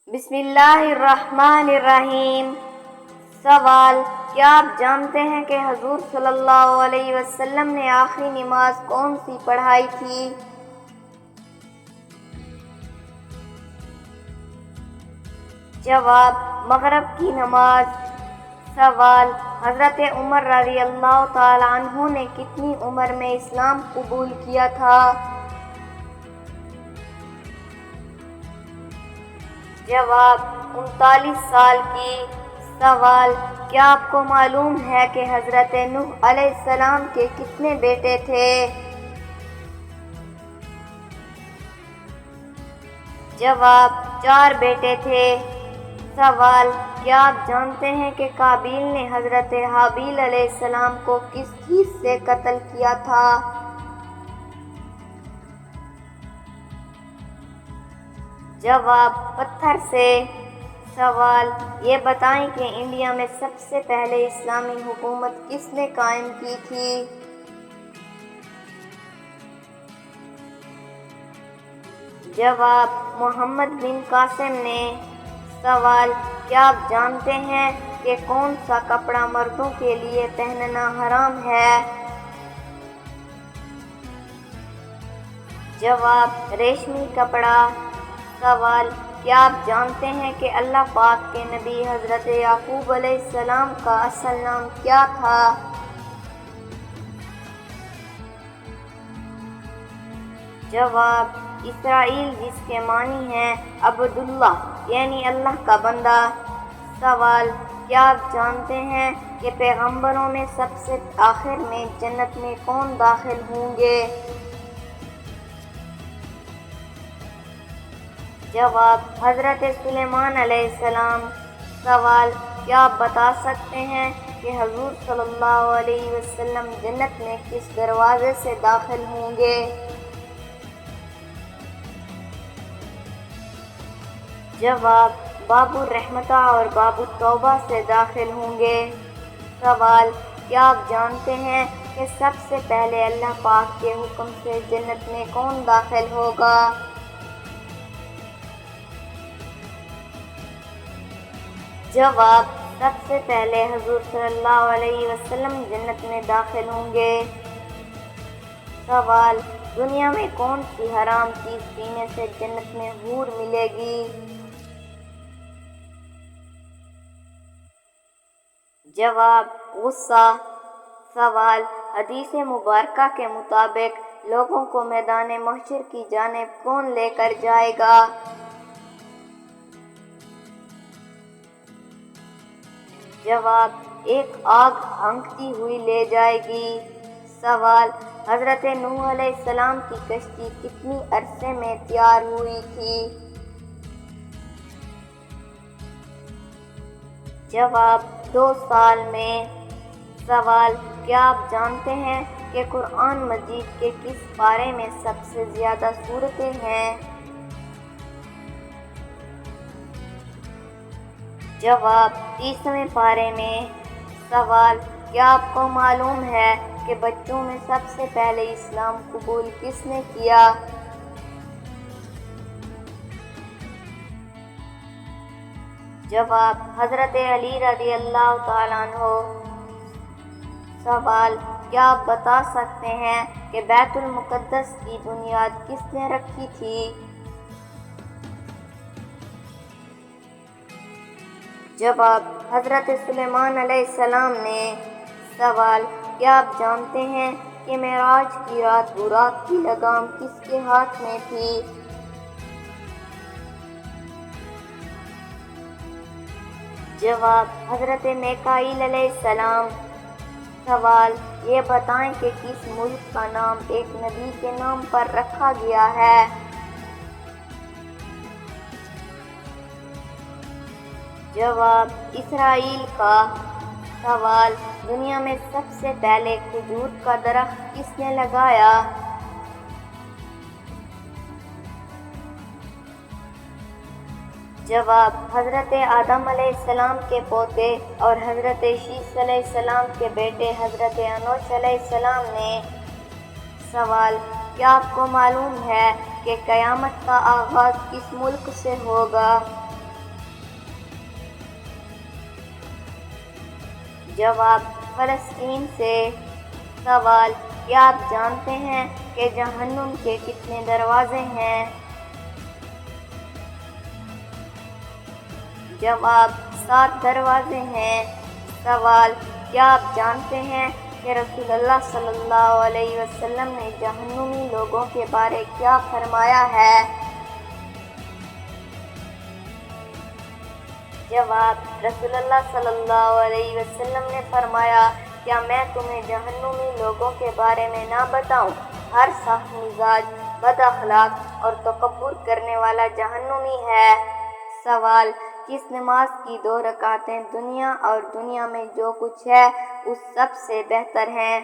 بسم اللہ الرحمن الرحیم۔ سوال: کیا آپ جانتے ہیں کہ حضور صلی اللہ علیہ وسلم نے آخری نماز کون سی پڑھائی تھی؟ جواب: مغرب کی نماز۔ سوال: حضرت عمر رضی اللہ تعالی عنہ نے کتنی عمر میں اسلام قبول کیا تھا؟ جواب: 39 سال کی۔ سوال: کیا آپ کو معلوم ہے کہ حضرت نوح علیہ السلام کے کتنے بیٹے تھے؟ جواب: 4 بیٹے تھے۔ سوال: کیا آپ جانتے ہیں کہ قابیل نے حضرت حابیل علیہ السلام کو کس چیز سے قتل کیا تھا؟ جواب: پتھر سے۔ سوال: یہ بتائیں کہ انڈیا میں سب سے پہلے اسلامی حکومت کس نے قائم کی تھی؟ جواب: محمد بن قاسم نے۔ سوال: کیا آپ جانتے ہیں کہ کون سا کپڑا مردوں کے لیے پہننا حرام ہے؟ جواب: ریشمی کپڑا۔ سوال: کیا آپ جانتے ہیں کہ اللہ پاک کے نبی حضرت یعقوب علیہ السلام کا اصل نام کیا تھا؟ جواب: اسرائیل، جس کے معنی ہیں عبداللہ یعنی اللہ کا بندہ۔ سوال: کیا آپ جانتے ہیں کہ پیغمبروں میں سب سے آخر میں جنت میں کون داخل ہوں گے؟ جواب: حضرت سلیمان علیہ السلام۔ سوال: کیا آپ بتا سکتے ہیں کہ حضور صلی اللہ علیہ وسلم جنت میں کس دروازے سے داخل ہوں گے؟ جواب: باب الرحمتہ اور باب التوبہ سے داخل ہوں گے۔ سوال: کیا آپ جانتے ہیں کہ سب سے پہلے اللہ پاک کے حکم سے جنت میں کون داخل ہوگا؟ جواب: سب سے پہلے حضور صلی اللہ علیہ وسلم جنت میں داخل ہوں گے۔ سوال: دنیا میں کون سی حرام چیز پینے سے جنت میں حور ملے گی؟ جواب: غصہ۔ سوال: حدیث مبارکہ کے مطابق لوگوں کو میدان محشر کی جانب کون لے کر جائے گا؟ جواب: ایک آگ ہنکتی ہوئی لے جائے گی۔ سوال: حضرت نوح علیہ السلام کی کشتی کتنی عرصے میں تیار ہوئی تھی؟ جواب: 2 سال میں۔ سوال: کیا آپ جانتے ہیں کہ قرآن مجید کے کس پارے میں سب سے زیادہ سورتیں ہیں؟ جواب: 30ویں پارے میں۔ سوال: کیا آپ کو معلوم ہے کہ بچوں میں سب سے پہلے اسلام قبول کس نے کیا؟ جواب: حضرت علی رضی اللہ تعالیٰ عنہ۔ سوال: کیا آپ بتا سکتے ہیں کہ بیت المقدس کی بنیاد کس نے رکھی تھی؟ جواب: حضرت سلیمان علیہ السلام نے۔ سوال: کیا آپ جانتے ہیں کہ معراج کی رات براق کی لگام کس کے ہاتھ میں تھی؟ جواب: حضرت میکائیل علیہ السلام۔ سوال: یہ بتائیں کہ کس ملک کا نام ایک نبی کے نام پر رکھا گیا ہے؟ جواب: اسرائیل کا۔ سوال: دنیا میں سب سے پہلے کھجور کا درخت کس نے لگایا؟ جواب: حضرت آدم علیہ السلام کے پوتے اور حضرت شیث علیہ السلام کے بیٹے حضرت انوش علیہ السلام نے۔ سوال: کیا آپ کو معلوم ہے کہ قیامت کا آغاز کس ملک سے ہوگا؟ جواب فلسطین سے۔ سوال، کیا آپ جانتے ہیں کہ جہنم کے کتنے دروازے ہیں؟ جواب 7 دروازے ہیں۔ سوال، کیا آپ جانتے ہیں کہ رسول اللہ صلی اللہ علیہ وسلم نے جہنمی لوگوں کے بارے کیا فرمایا ہے؟ جواب، رسول اللہ صلی اللہ علیہ وسلم نے فرمایا، کیا میں تمہیں جہنمی لوگوں کے بارے میں نہ بتاؤں؟ ہر سخت مزاج، بد اخلاق اور تکبر کرنے والا جہنمی ہے۔ سوال، کس نماز کی 2 رکعتیں دنیا اور دنیا میں جو کچھ ہے اس سب سے بہتر ہیں؟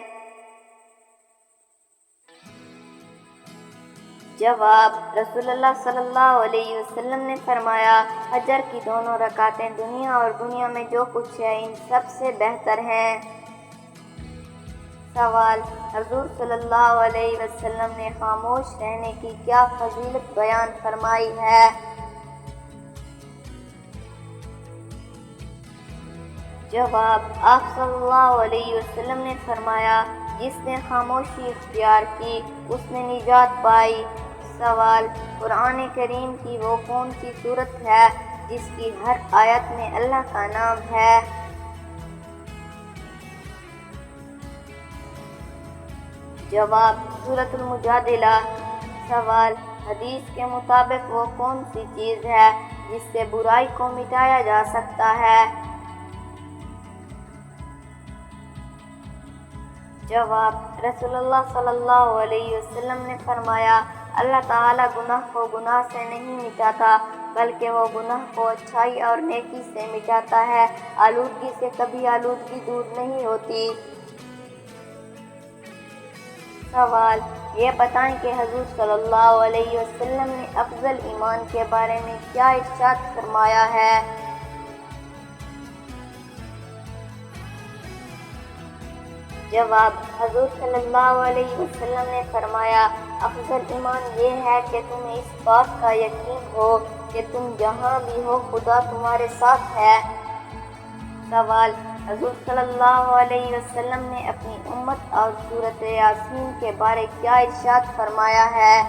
جواب، رسول اللہ صلی اللہ علیہ وسلم نے فرمایا، فجر کی 2 رکعتیں دنیا اور دنیا میں جو کچھ ہے ان سب سے بہتر ہیں۔ سوال، حضور صلی اللہ علیہ وسلم نے خاموش رہنے کی کیا فضیلت بیان فرمائی ہے؟ جواب، آپ صلی اللہ علیہ وسلم نے فرمایا، جس نے خاموشی اختیار کی اس نے نجات پائی۔ سوال، قرآن کریم کی وہ کون سی سورت ہے جس کی ہر آیت میں اللہ کا نام ہے؟ جواب، سورۃ المجادلہ۔ سوال، حدیث کے مطابق وہ کون سی چیز ہے جس سے برائی کو مٹایا جا سکتا ہے؟ جواب، رسول اللہ صلی اللہ علیہ وسلم نے فرمایا، اللہ تعالیٰ گناہ کو گناہ سے نہیں مٹاتا بلکہ وہ گناہ کو اچھائی اور نیکی سے مٹاتا ہے۔ آلودگی سے کبھی آلودگی دور نہیں ہوتی۔ سوال، یہ بتائیں کہ حضور صلی اللہ علیہ وسلم نے افضل ایمان کے بارے میں کیا ارشاد فرمایا ہے؟ جواب، حضور صلی اللہ علیہ وسلم نے فرمایا، افضل ایمان یہ ہے کہ تمہیں اس بات کا یقین ہو کہ تم جہاں بھی ہو خدا تمہارے ساتھ ہے۔ سوال، حضور صلی اللہ علیہ وسلم نے اپنی امت اور سورۃ یاسین کے بارے کیا ارشاد فرمایا ہے؟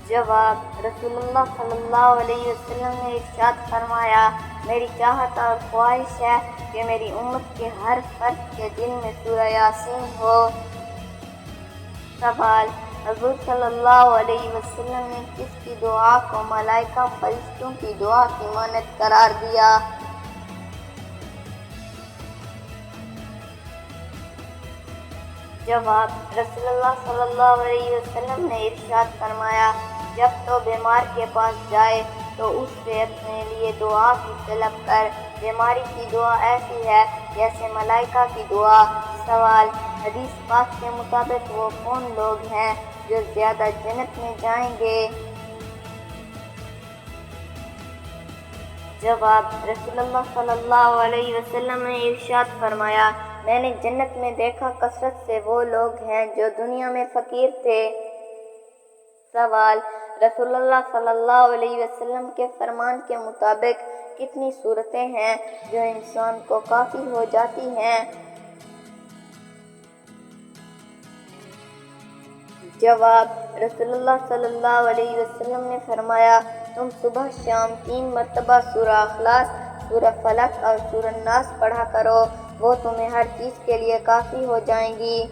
جواب، رسول اللہ صلی اللہ علیہ وسلم نے ارشاد فرمایا، میری چاہت اور خواہش ہے کہ میری امت کے ہر فرد کے دل میں سورہ یاسین ہو۔ سوال، حضور صلی اللہ علیہ وسلم نے کس کی دعا کو ملائکہ فرشتوں کی دعا کی مانند قرار دیا؟ جواب، رسول اللہ صلی اللہ علیہ وسلم نے ارشاد فرمایا، جب تو بیمار کے پاس جائے تو اس سے اپنے لیے دعا کی طلب کر۔ بیماری کی دعا ایسی ہے جیسے ملائکہ کی دعا۔ سوال، حدیث پاک کے مطابق وہ کون لوگ ہیں جو زیادہ جنت میں جائیں گے؟ جواب، رسول اللہ صلی اللہ علیہ وسلم نے ارشاد فرمایا، میں نے جنت میں دیکھا کثرت سے وہ لوگ ہیں جو دنیا میں فقیر تھے۔ سوال، رسول اللہ صلی اللہ علیہ وسلم کے فرمان کے مطابق کتنی صورتیں ہیں جو انسان کو کافی ہو جاتی ہیں؟ جواب، رسول اللہ صلی اللہ علیہ وسلم نے فرمایا، تم صبح شام 3 مرتبہ سورہ اخلاص، سورہ فلق اور سورہ الناس پڑھا کرو، وہ تمہیں ہر چیز کے لیے کافی ہو جائیں گی۔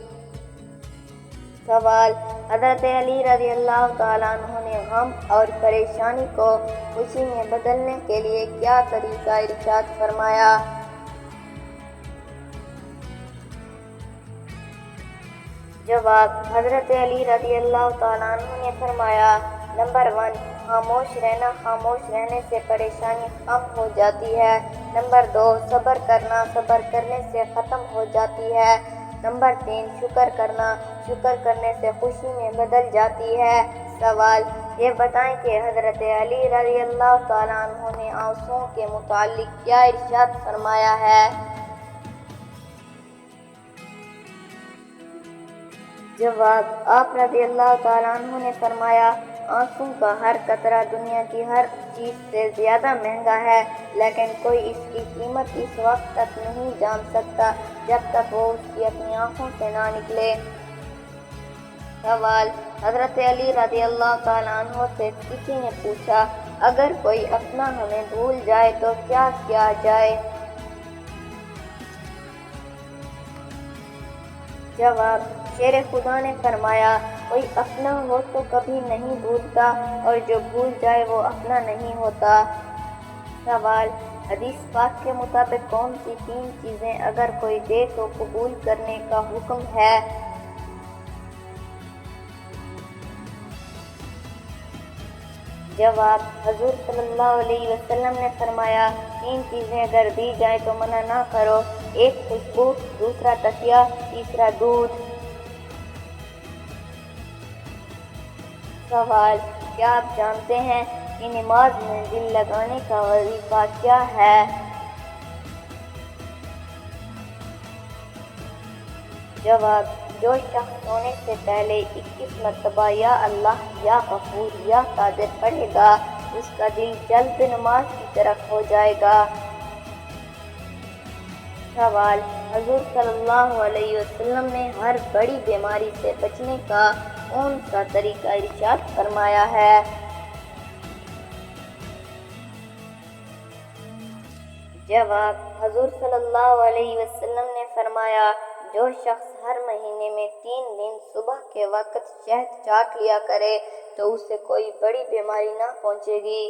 سوال، حضرت علی رضی اللہ تعالیٰ عنہ نے غم اور پریشانی کو خوشی میں بدلنے کے لیے کیا طریقہ ارشاد فرمایا؟ جواب، حضرت علی رضی اللہ تعالیٰ عنہ نے فرمایا، نمبر 1، خاموش رہنا، خاموش رہنے سے پریشانی کم ہو جاتی ہے۔ نمبر 2، صبر کرنا، صبر کرنے سے ختم ہو جاتی ہے۔ نمبر 3، شکر کرنا، شکر کرنے سے خوشی میں بدل جاتی ہے۔ سوال، یہ بتائیں کہ حضرت علی رضی اللہ تعالیٰ عنہ نے آنسوؤں کے متعلق کیا ارشاد فرمایا ہے؟ جواب، آپ رضی اللہ تعالیٰ عنہ نے فرمایا، آنسوں کا ہر قطرہ دنیا کی ہر چیز سے زیادہ مہنگا ہے، لیکن کوئی اس کی قیمت اس وقت تک نہیں جان سکتا جب تک وہ اس کی اپنی آنکھوں سے نہ نکلے۔ سوال: حضرت علی رضی اللہ تعالیٰ عنہ سے کسی نے پوچھا، اگر کوئی اپنا ہمیں بھول جائے تو کیا کیا جائے؟ جواب: شیر خدا نے فرمایا، کوئی اپنا ہو تو کبھی نہیں بھولتا، اور جو بھول جائے وہ اپنا نہیں ہوتا۔ سوال: حدیث پاک کے مطابق کون سی 3 چیزیں اگر کوئی دے تو قبول کرنے کا حکم ہے؟ جواب: حضور صلی اللہ علیہ وسلم نے فرمایا، 3 چیزیں اگر دی جائیں تو منع نہ کرو، 1 خوشبو، دوسرا تکیہ، تیسرا دودھ۔ سوال: کیا آپ جانتے ہیں کہ نماز میں دل لگانے کا وظیفہ کیا ہے؟ جواب: جو شخص سونے سے پہلے 21 مرتبہ یا اللہ، یا غفور، یا قادر پڑھے گا، اس کا دل جلد نماز کی طرف ہو جائے گا۔ سوال: حضور صلی اللہ علیہ وسلم نے ہر بڑی بیماری سے بچنے کا کون سا طریقہ ارشاد فرمایا ہے؟ جواب: حضور صلی اللہ علیہ وسلم نے فرمایا، جو شخص ہر مہینے میں 3 دن صبح کے وقت شہد چاٹ لیا کرے تو اسے کوئی بڑی بیماری نہ پہنچے گی۔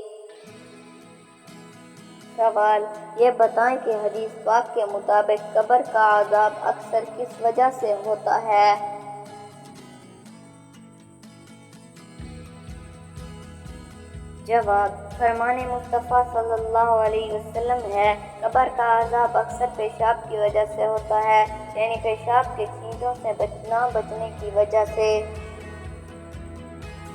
سوال: یہ بتائیں کہ حدیث پاک کے مطابق قبر کا عذاب اکثر کس وجہ سے ہوتا ہے؟ جواب: فرمان مصطفیٰ صلی اللہ علیہ وسلم ہے، قبر کا عذاب اکثر پیشاب کی وجہ سے ہوتا ہے، یعنی پیشاب کے چھینٹوں سے بچنے کی وجہ سے۔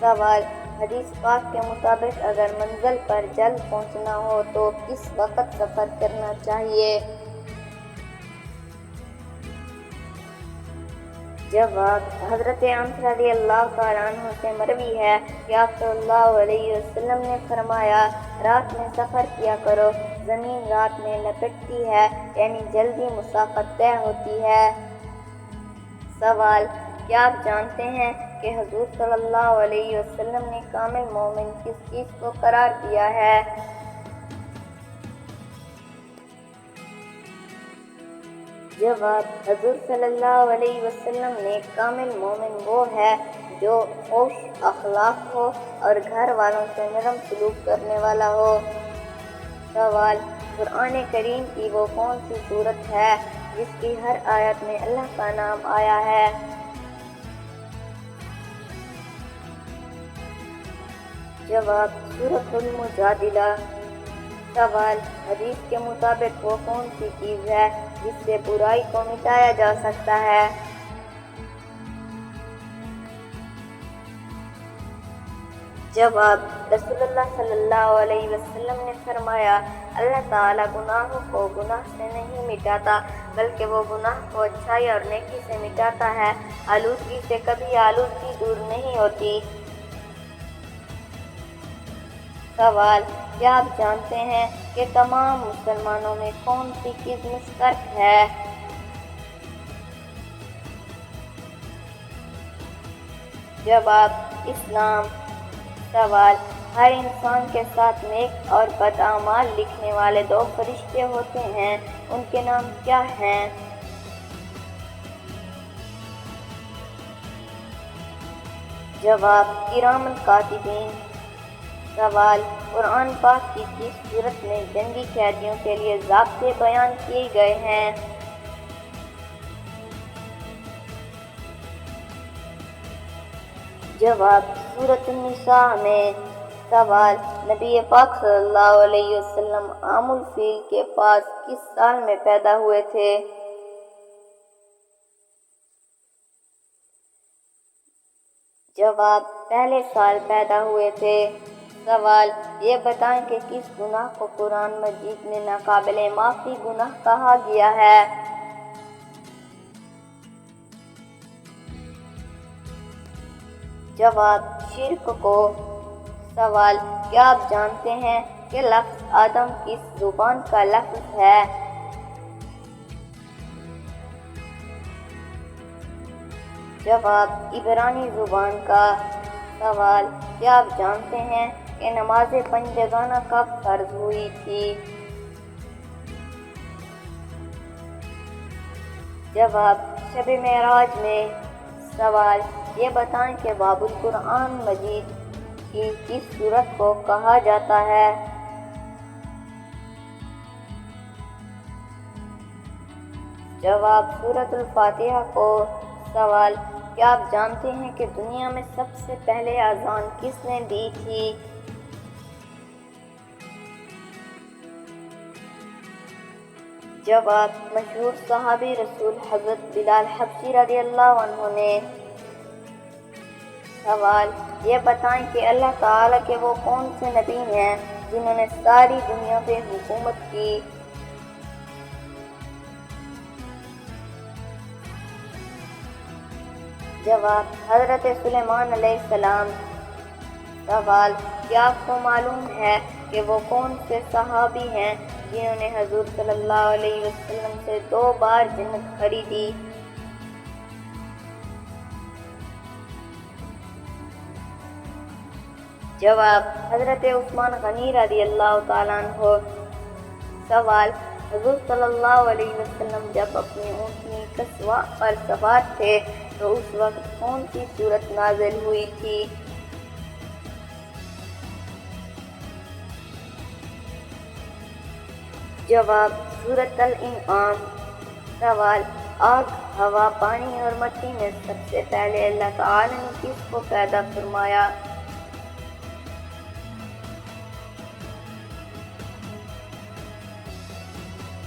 سوال: حدیث پاک کے مطابق اگر منزل پر جلد پہنچنا ہو تو کس وقت سفر کرنا چاہیے؟ جواب: حضرت انس رضی اللہ تعالیٰ عنہ سے مروی ہے کہ آپ صلی اللہ علیہ وسلم نے فرمایا، رات میں سفر کیا کرو، زمین رات میں لپٹتی ہے، یعنی جلدی مسافت طے ہوتی ہے۔ سوال: کیا آپ جانتے ہیں کہ حضور صلی اللہ علیہ وسلم نے کامل مومن کس چیز کو قرار دیا ہے؟ جواب: حضور صلی اللہ علیہ وسلم نے کامل مومن وہ ہے جو خوش اخلاق ہو اور گھر والوں سے نرم سلوک کرنے والا ہو۔ سوال: قرآن کریم کی وہ کون سی سورت ہے جس کی ہر آیت میں اللہ کا نام آیا ہے؟ جواب: سورۃ المجادلہ۔ سوال: حدیث کے مطابق وہ کون سی چیز ہے جس سے برائی کو مٹایا جا سکتا ہے؟ جواب: رسول اللہ صلی اللہ علیہ وسلم نے فرمایا، اللہ تعالیٰ گناہوں کو گناہ سے نہیں مٹاتا بلکہ وہ گناہ کو اچھائی اور نیکی سے مٹاتا ہے، آلودگی سے کبھی آلودگی دور نہیں ہوتی۔ سوال: کیا آپ جانتے ہیں کہ تمام مسلمانوں میں کون سی چیز مشترک ہے؟ جواب: اسلام۔ سوال: ہر انسان کے ساتھ نیک اور بد اعمال لکھنے والے 2 فرشتے ہوتے ہیں، ان کے نام کیا ہیں؟ جواب: کرام الکاتبین۔ سوال: قرآن پاک کی کس سورت میں جنگی قیدیوں کے لیے ضابطے بیان کیے گئے ہیں؟ جواب: سورۃ النساء میں۔ سوال: نبی پاک صلی اللہ علیہ وسلم عام الفیل کے پاس کس سال میں پیدا ہوئے تھے؟ جواب: پہلے سال پیدا ہوئے تھے۔ سوال: یہ بتائیں کہ کس گناہ کو قرآن مجید میں ناقابل معافی گناہ کہا گیا ہے؟ جواب شرک کو۔ سوال کیا آپ جانتے ہیں کہ لفظ آدم کس زبان کا لفظ ہے؟ جواب عبرانی زبان کا۔ سوال کیا آپ جانتے ہیں کہ نماز پنجگانہ کب فرض ہوئی تھی؟ جواب شب معراج میں۔ سوال یہ بتائیں کہ باب القرآن مجید کی کس سورت کو کہا جاتا ہے؟ جواب سورۃ الفاتحہ کو۔ سوال کیا آپ جانتے ہیں کہ دنیا میں سب سے پہلے اذان کس نے دی تھی؟ جواب مشہور صحابی رسول حضرت بلال حبشی رضی اللہ عنہ نے۔ سوال یہ بتائیں کہ اللہ تعالیٰ کے وہ کون سے نبی ہیں جنہوں نے ساری دنیا پہ حکومت کی؟ جواب حضرت سلیمان علیہ السلام۔ سوال کیا آپ کو معلوم ہے کہ وہ کون سے صحابی ہیں جنہوں نے حضور صلی اللہ علیہ وسلم سے 2 بار جنت خریدی؟ جواب حضرت عثمان غنی رضی اللہ تعالیٰ عنہ۔ سوال حضور صلی اللہ علیہ وسلم جب اپنی اونٹنی قصواء پر سوار تھے تو اس وقت کون سی سورت نازل ہوئی تھی؟ جواب سورۃ الانعام۔ سوال آگ، ہوا، پانی اور مٹی میں سب سے پہلے اللہ تعالی نے کس کو پیدا فرمایا؟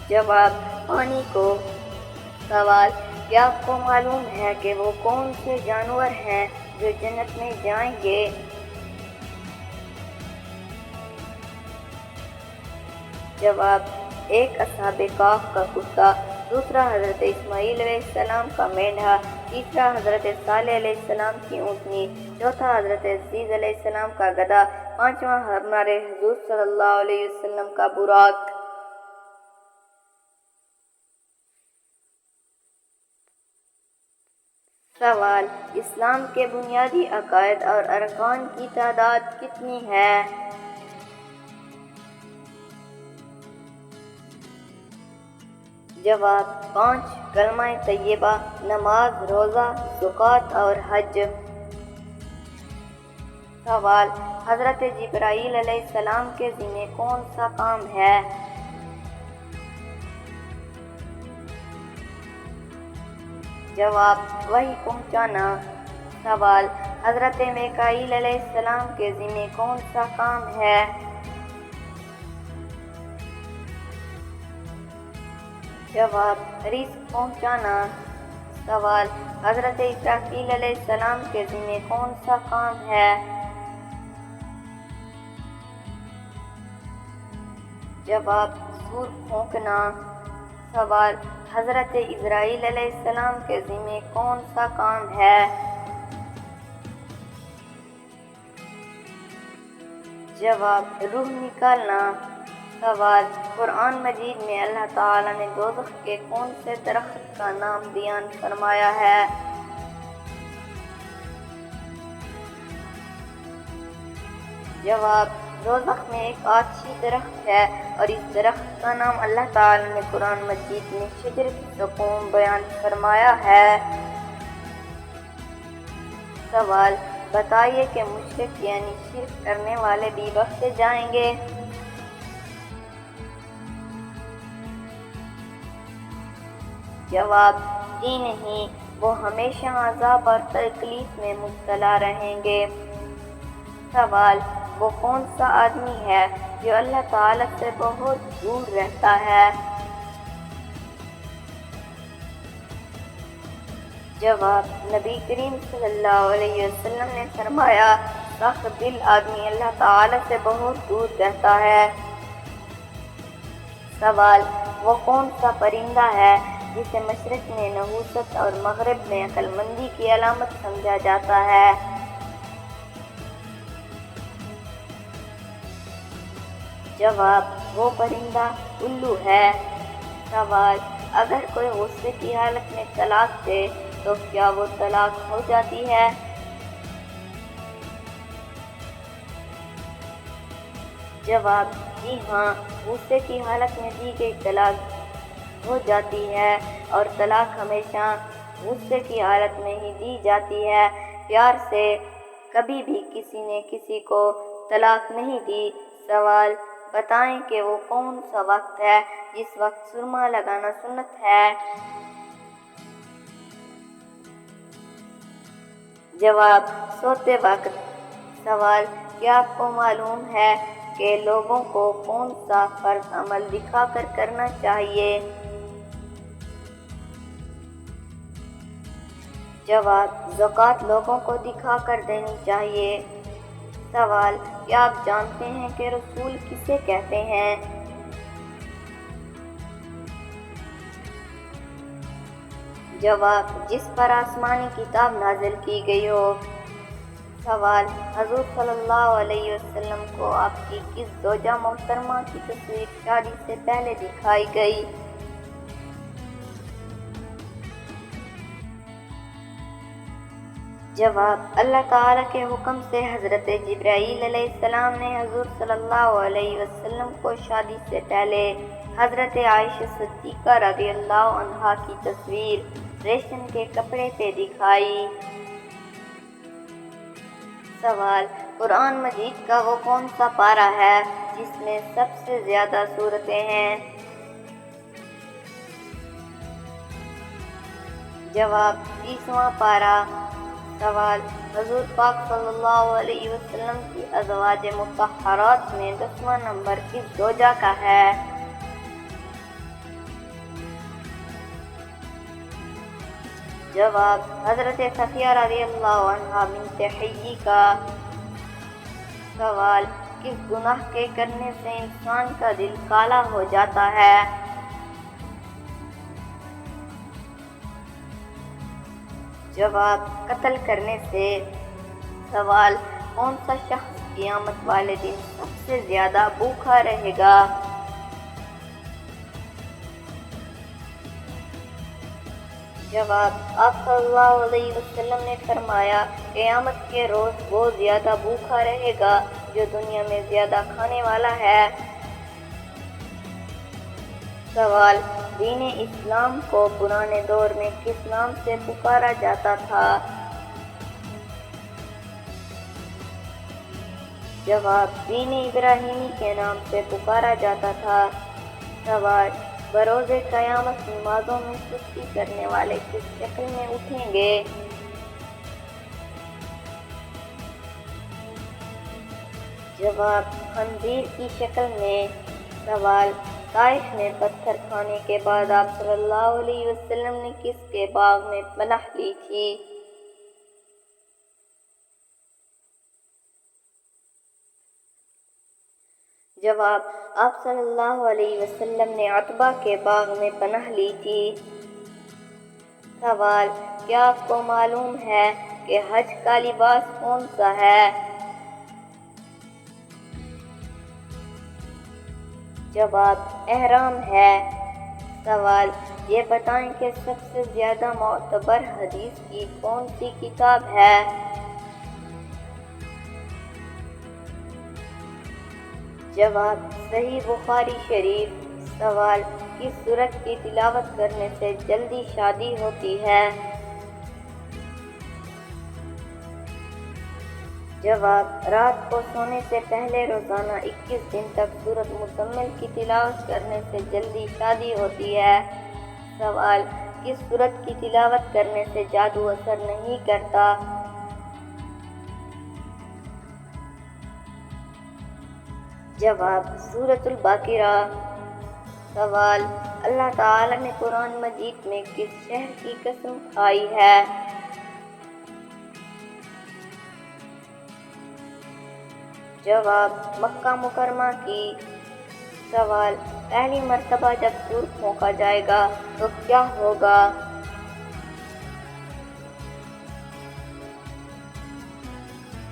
جواب پانی کو۔ سوال کیا آپ کو معلوم ہے کہ وہ کون سے جانور ہیں جو جنت میں جائیں گے؟ جواب ایک اصحاب کہف کا کتا، دوسرا حضرت اسماعیل علیہ السلام کا مینڈھا، تیسرا حضرت صالح علیہ السلام کی اونٹنی، چوتھا حضرت عزیز علیہ السلام کا گدھا، پانچواں ہمارے حضور صلی اللہ علیہ وسلم کا براق۔ سوال اسلام کے بنیادی عقائد اور ارکان کی تعداد کتنی ہے؟ جواب 5، کلمہ طیبہ، نماز، روزہ، زکوٰۃ اور حج۔ سوال حضرت جبرائیل علیہ السلام کے ذمہ کون سا کام ہے؟ جواب وحی پہنچانا۔ سوال حضرت میکائیل علیہ السلام کے ذمہ کون سا کام ہے؟ جواب رزق پہنچانا۔ سوال حضرت اسرافیل علیہ السلام کے ذمہ کون سا کام ہے؟ جواب سور پھونکنا۔ سوال حضرت اسرائیل علیہ السلام کے ذمہ کون سا کام ہے؟ جواب روح نکالنا۔ سوال قرآن مجید میں اللہ تعالیٰ نے دوزخ کے کون سے درخت کا نام بیان فرمایا ہے؟ جواب دوزخ میں ایک آچھی درخت ہے اور اس درخت کا نام اللہ تعالیٰ نے قرآن مجید میں شجرۃ الزقوم بیان فرمایا ہے۔ سوال بتائیے کہ مشرک یعنی شرک کرنے والے بھی بخشے جائیں گے؟ جواب جی نہیں، وہ ہمیشہ عذاب اور تکلیف میں مبتلا رہیں گے۔ سوال وہ کون سا آدمی ہے جو اللہ تعالیٰ سے بہت دور رہتا ہے؟ جواب نبی کریم صلی اللہ علیہ وسلم نے فرمایا سخت دل آدمی اللہ تعالیٰ سے بہت دور رہتا ہے۔ سوال وہ کون سا پرندہ ہے جسے مشرق میں نحوست اور مغرب میں عقل مندی کی علامت سمجھا جاتا ہے؟ جواب وہ پرندہ الو ہے۔ سوال اگر کوئی غصے کی حالت میں طلاق دے تو کیا وہ طلاق ہو جاتی ہے؟ جواب جی ہاں، غصے کی حالت میں دی گئی طلاق ہو جاتی ہے، اور طلاق ہمیشہ غصے کی حالت میں ہی دی جاتی ہے۔ پیار سے کبھی بھی کسی نے کسی کو طلاق نہیں دی۔ سوال بتائیں کہ وہ کون سا وقت ہے جس وقت سرما لگانا سنت ہے؟ جواب سوتے وقت۔ سوال کیا آپ کو معلوم ہے کہ لوگوں کو کون سا فرض عمل دکھا کر کرنا چاہیے؟ جواب زکوٰۃ لوگوں کو دکھا کر دینی چاہیے۔ سوال کیا آپ جانتے ہیں کہ رسول کسے کہتے ہیں؟ جواب جس پر آسمانی کتاب نازل کی گئی ہو۔ سوال حضور صلی اللہ علیہ وسلم کو آپ کی کس زوجہ محترمہ کی تصویر شادی سے پہلے دکھائی گئی؟ جواب اللہ تعالیٰ کے حکم سے حضرت جبرائیل علیہ السلام نے حضور صلی اللہ علیہ وسلم کو شادی سے پہلے حضرت عائشہ صدیقہ رضی اللہ عنہا کی تصویر ریشم کے کپڑے پہ دکھائی۔ سوال قرآن مجید کا وہ کون سا پارہ ہے جس میں سب سے زیادہ سورتیں ہیں؟ جواب 30واں پارہ۔ سوال حضور پاک صلی اللہ علیہ وسلم کی ازواج مطہرات میں 10واں نمبر کس زوجہ کا ہے؟ جواب حضرت صفیہ رضی اللہ عنہا بنت حیی کا۔ سوال کس گناہ کے کرنے سے انسان کا دل کالا ہو جاتا ہے؟ جواب قتل کرنے سے۔ سوال کون سا شخص قیامت والے دن سب سے زیادہ بھوکا رہے گا؟ جواب آپ صلی اللہ علیہ وسلم نے فرمایا قیامت کے روز وہ زیادہ بھوکا رہے گا جو دنیا میں زیادہ کھانے والا ہے۔ سوال دین اسلام کو پرانے دور میں کس نام سے پکارا جاتا تھا؟ جواب دین ابراہیمی کے نام سے پکارا جاتا تھا۔ سوال بروز قیامت نمازوں میں سستی کرنے والے کس شکل میں اٹھیں گے؟ جواب خنزیر کی شکل میں۔ سوال طائف میں پتھر کھانے کے بعد آپ صلی اللہ علیہ وسلم نے کس کے باغ میں پناہ لی تھی؟ جواب آپ صلی اللہ علیہ وسلم نے عتبہ کے باغ میں پناہ لی تھی۔ سوال کیا آپ کو معلوم ہے کہ حج کا لباس کون سا ہے؟ جواب احرام ہے۔ سوال یہ بتائیں کہ سب سے زیادہ معتبر حدیث کی کون سی کتاب ہے؟ جواب صحیح بخاری شریف۔ سوال کس سورت کی تلاوت کرنے سے جلدی شادی ہوتی ہے؟ جواب رات کو سونے سے پہلے روزانہ 21 دن تک سورت مزمل کی تلاوت کرنے سے جلدی شادی ہوتی ہے۔ سوال کس سورت کی تلاوت کرنے سے جادو اثر نہیں کرتا؟ جواب سورۃ البقرہ۔ سوال اللہ تعالی نے قرآن مجید میں کس شہر کی قسم کھائی ہے؟ جواب مکہ مکرمہ کی۔ سوال پہلی مرتبہ جب سور پھونکا جائے گا تو کیا ہوگا؟